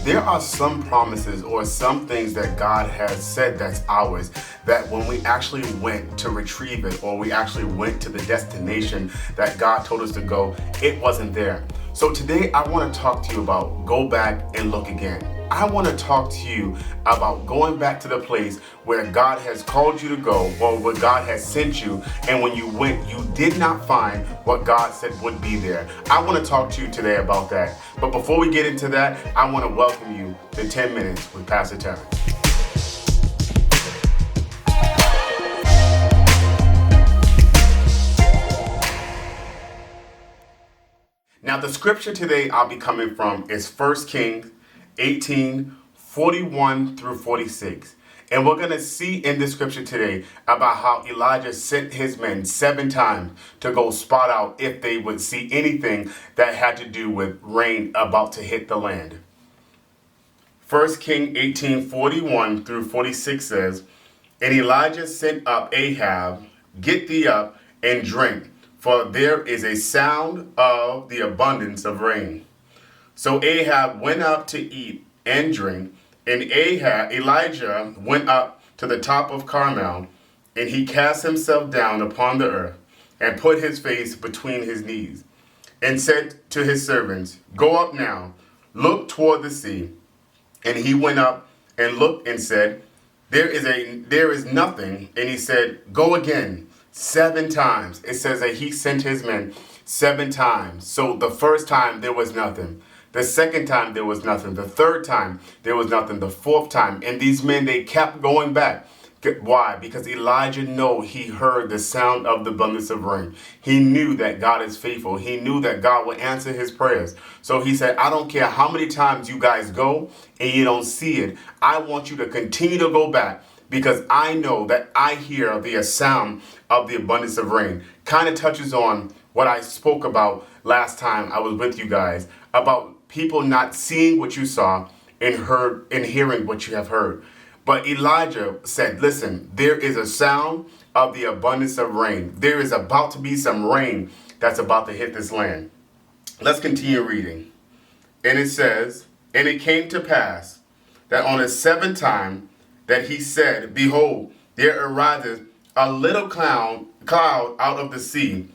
There are some promises or some things that God has said that's ours, that when we actually went to retrieve it or we actually went to the destination that God told us to go, it wasn't there. So today I want to talk to you about go back and look again. I want to talk to you about going back to the place where God has called you to go or where God has sent you, and when you went, you did not find what God said would be there. I want to talk to you today about that. But before we get into that, I want to welcome you to 10 Minutes with Pastor Tarrance. Now, the scripture today I'll be coming from is 1 Kings 18:41 through 46. And we're going to see in the scripture today about how Elijah sent his men 7 times to go spot out if they would see anything that had to do with rain about to hit the land. 1 Kings 18:41 through 46 says, "And Elijah sent up Ahab, get thee up and drink, for there is a sound of the abundance of rain. So Ahab went up to eat and drink, and Elijah went up to the top of Carmel, and he cast himself down upon the earth, and put his face between his knees, and said to his servants, Go up now, look toward the sea. And he went up and looked and said, There is nothing. And he said, Go again 7 times. It says that he sent his men 7 times. So the first time there was nothing. The second time there was nothing. The third time there was nothing. The fourth time. And these men, they kept going back. Why? Because Elijah he heard the sound of the abundance of rain. He knew that God is faithful. He knew that God would answer his prayers. So he said, I don't care how many times you guys go and you don't see it. I want you to continue to go back, because I know that I hear the sound of the abundance of rain. Kind of touches on what I spoke about last time I was with you guys, about people not seeing what you saw and hearing what you have heard. But Elijah said, listen, there is a sound of the abundance of rain. There is about to be some rain that's about to hit this land. Let's continue reading. And it says, And it came to pass that on the 7th time that he said, Behold, there ariseth a little cloud out of the sea,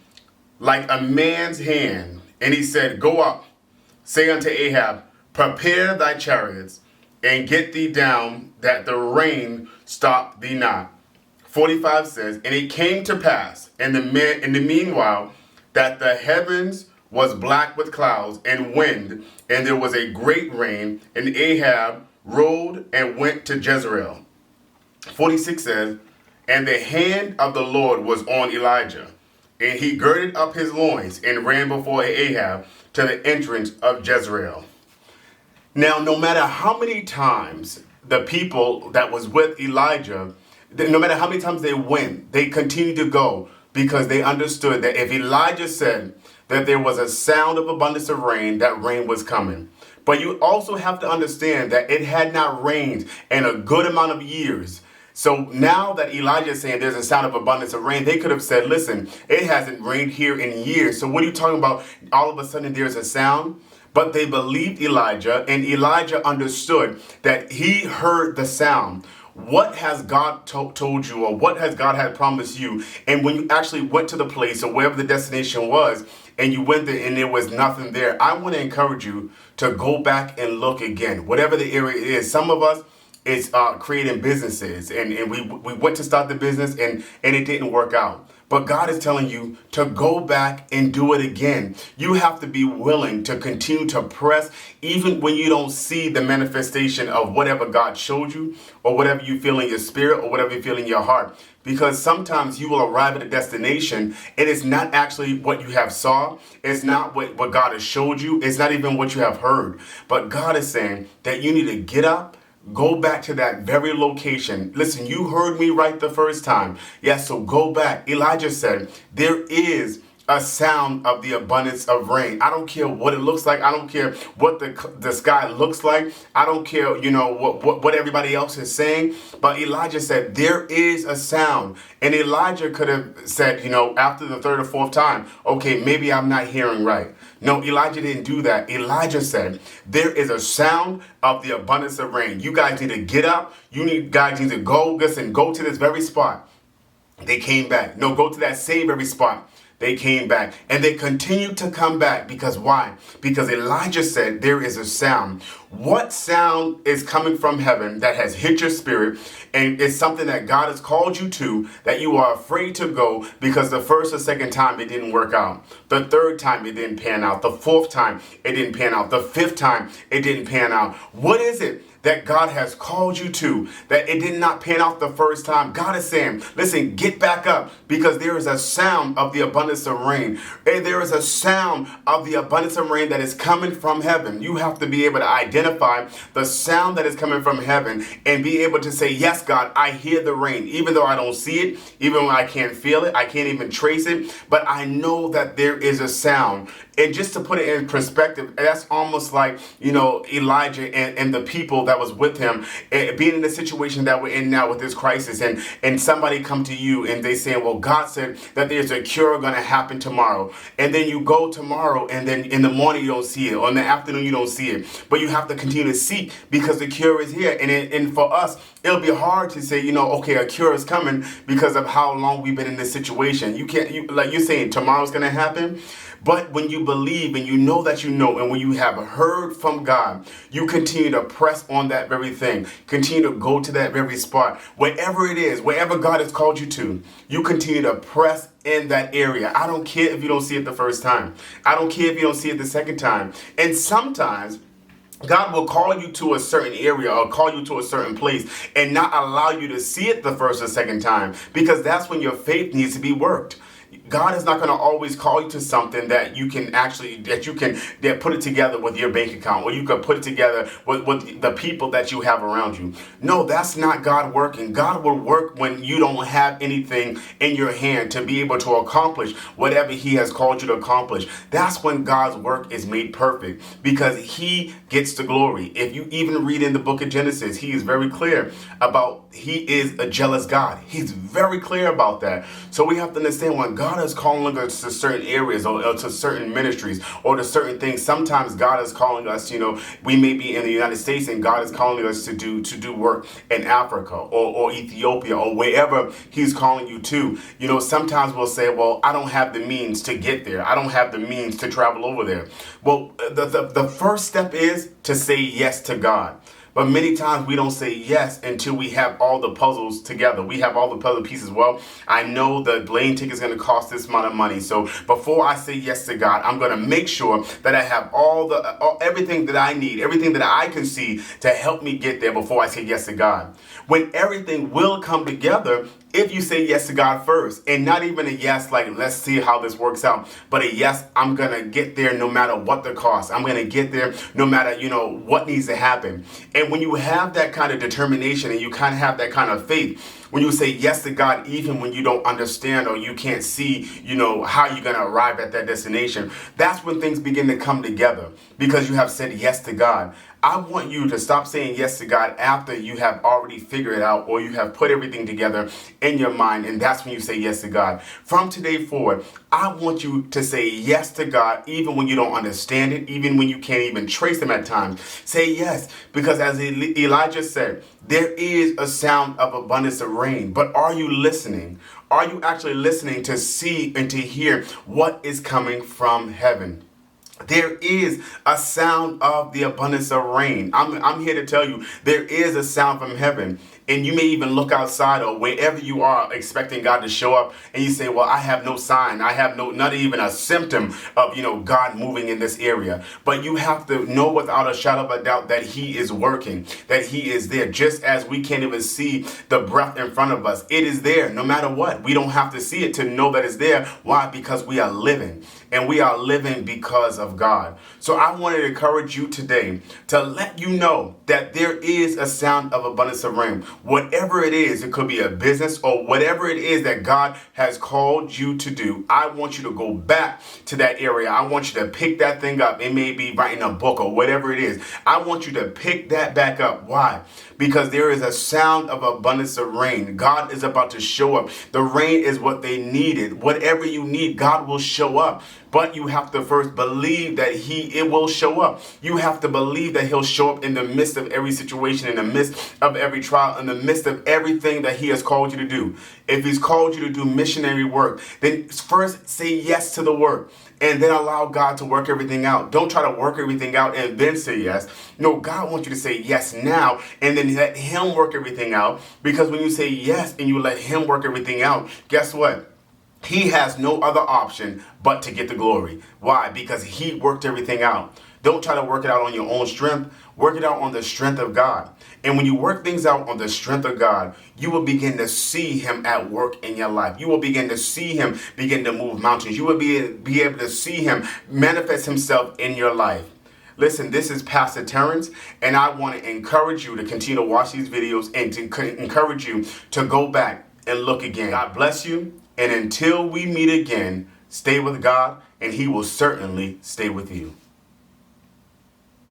like a man's hand. And he said, Go up, say unto Ahab, Prepare thy chariots, and get thee down, that the rain stop thee not. 45 says, And it came to pass in the meanwhile that the heavens was black with clouds and wind, and there was a great rain, and Ahab rode and went to Jezreel. 46 says, And the hand of the Lord was on Elijah, and he girded up his loins and ran before Ahab to the entrance of Jezreel. Now, no matter how many times the people that was with Elijah, no matter how many times they went, they continued to go, because they understood that if Elijah said that there was a sound of abundance of rain, that rain was coming. But you also have to understand that it had not rained in a good amount of years. So now that Elijah is saying there's a sound of abundance of rain, they could have said, listen, it hasn't rained here in years. So what are you talking about? All of a sudden there's a sound? But they believed Elijah, and Elijah understood that he heard the sound. What has God told you, or what has God had promised you? And when you actually went to the place or wherever the destination was, and you went there and there was nothing there, I want to encourage you to go back and look again, whatever the area is. Some of us, it's creating businesses, and we went to start the business and it didn't work out. But God is telling you to go back and do it again. You have to be willing to continue to press, even when you don't see the manifestation of whatever God showed you, or whatever you feel in your spirit, or whatever you feel in your heart. Because sometimes you will arrive at a destination and it's not actually what you have saw. It's not what God has showed you. It's not even what you have heard. But God is saying that you need to get up, go back to that very location. Listen, you heard me right the first time. Yes, so go back. Elijah said, there is a sound of the abundance of rain. I don't care what it looks like. I don't care what the sky looks like. I don't care, what everybody else is saying. But Elijah said, there is a sound. And Elijah could have said, after the third or fourth time, okay, maybe I'm not hearing right. No, Elijah didn't do that. Elijah said, there is a sound of the abundance of rain. You guys need to get up. Guys need to go. Listen, go to this very spot. They came back. No, go to that same very spot. They came back, and they continued to come back. Because why? Because Elijah said there is a sound. What sound is coming from heaven that has hit your spirit, and it's something that God has called you to, that you are afraid to go because the first or second time it didn't work out. The third time it didn't pan out. The fourth time it didn't pan out. The fifth time it didn't pan out. What is it that God has called you to, that it did not pan out the first time? God is saying, listen, get back up, because there is a sound of the abundance of rain. And there is a sound of the abundance of rain that is coming from heaven. You have to be able to identify the sound that is coming from heaven and be able to say, yes, God, I hear the rain, even though I don't see it, even when I can't feel it, I can't even trace it, but I know that there is a sound. And just to put it in perspective, that's almost like, Elijah and the people that was with him, being in the situation that we're in now with this crisis, and somebody come to you and they say, well, God said that there's a cure going to happen tomorrow. And then you go tomorrow, and then in the morning you don't see it, or in the afternoon you don't see it. But you have to continue to seek, because the cure is here. And for us, it'll be hard to say, okay, a cure is coming because of how long we've been in this situation. Like you're saying, tomorrow's going to happen. But when you believe and you know that you know, and when you have heard from God, you continue to press on that very thing. Continue to go to that very spot. Wherever it is, wherever God has called you to, you continue to press in that area. I don't care if you don't see it the first time. I don't care if you don't see it the second time. And sometimes God will call you to a certain area or call you to a certain place and not allow you to see it the first or second time, because that's when your faith needs to be worked. God is not going to always call you to something that you can put it together with your bank account, or you can put it together with the people that you have around you. No, that's not God working. God will work when you don't have anything in your hand to be able to accomplish whatever he has called you to accomplish. That's when God's work is made perfect, because he gets the glory. If you even read in the book of Genesis, he is very clear about he is a jealous God. He's very clear about that. So we have to understand, when God is calling us to certain areas or to certain ministries or to certain things, sometimes God is calling us, we may be in the United States and God is calling us to do work in Africa or Ethiopia or wherever he's calling you to. Sometimes we'll say, well, I don't have the means to get there. I don't have the means to travel over there. Well, the first step is to say yes to God. But many times we don't say yes until we have all the puzzles together. We have all the puzzle pieces. Well, I know the plane ticket is going to cost this amount of money. So before I say yes to God, I'm going to make sure that I have everything that I need, everything that I can see to help me get there before I say yes to God. When everything will come together if you say yes to God first, and not even a yes like, let's see how this works out, but a yes, I'm going to get there no matter what the cost. I'm going to get there no matter, what needs to happen. And when you have that kind of determination and you kind of have that kind of faith, when you say yes to God, even when you don't understand or you can't see, how you're going to arrive at that destination, that's when things begin to come together, because you have said yes to God. I want you to stop saying yes to God after you have already figured it out, or you have put everything together in your mind, and that's when you say yes to God. From today forward, I want you to say yes to God even when you don't understand it, even when you can't even trace him at times. Say yes, because as Elijah said, there is a sound of abundance of rain. But are you listening? Are you actually listening to see and to hear what is coming from heaven? There is a sound of the abundance of rain. I'm here to tell you, there is a sound from heaven. And you may even look outside or wherever you are expecting God to show up, and you say, well, I have no sign. I have not even a symptom of, God moving in this area. But you have to know without a shadow of a doubt that he is working, that he is there. Just as we can't even see the breath in front of us, it is there no matter what. We don't have to see it to know that it's there. Why? Because we are living. and we are living because of God. So I want to encourage you today to let you know that there is a sound of abundance of rain. Whatever it is, it could be a business or whatever it is that God has called you to do. I want you to go back to that area. I want you to pick that thing up. It may be writing a book or whatever it is. I want you to pick that back up. Why? Because there is a sound of abundance of rain. God is about to show up. The rain is what they needed. Whatever you need, God will show up. But you have to first believe that it will show up. You have to believe that he'll show up in the midst of every situation, in the midst of every trial, in the midst of everything that he has called you to do. If he's called you to do missionary work, then first say yes to the work and then allow God to work everything out. Don't try to work everything out and then say yes. No, God wants you to say yes now and then let him work everything out, because when you say yes and you let him work everything out, guess what? He has no other option but to get the glory. Why? Because he worked everything out. Don't try to work it out on your own strength. Work it out on the strength of God. And when you work things out on the strength of God, you will begin to see him at work in your life. You will begin to see him begin to move mountains. You will be able to see him manifest himself in your life. Listen, this is Pastor Tarrance, and I want to encourage you to continue to watch these videos and to encourage you to go back and look again. God bless you. And until we meet again, stay with God, and he will certainly stay with you.